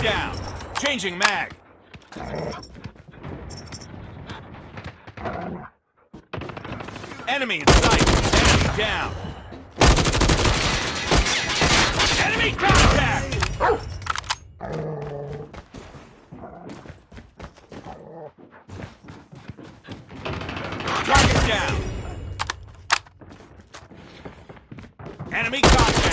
down. Changing mag. Enemy in sight. Enemy down. Enemy contact! Target down. Enemy contact.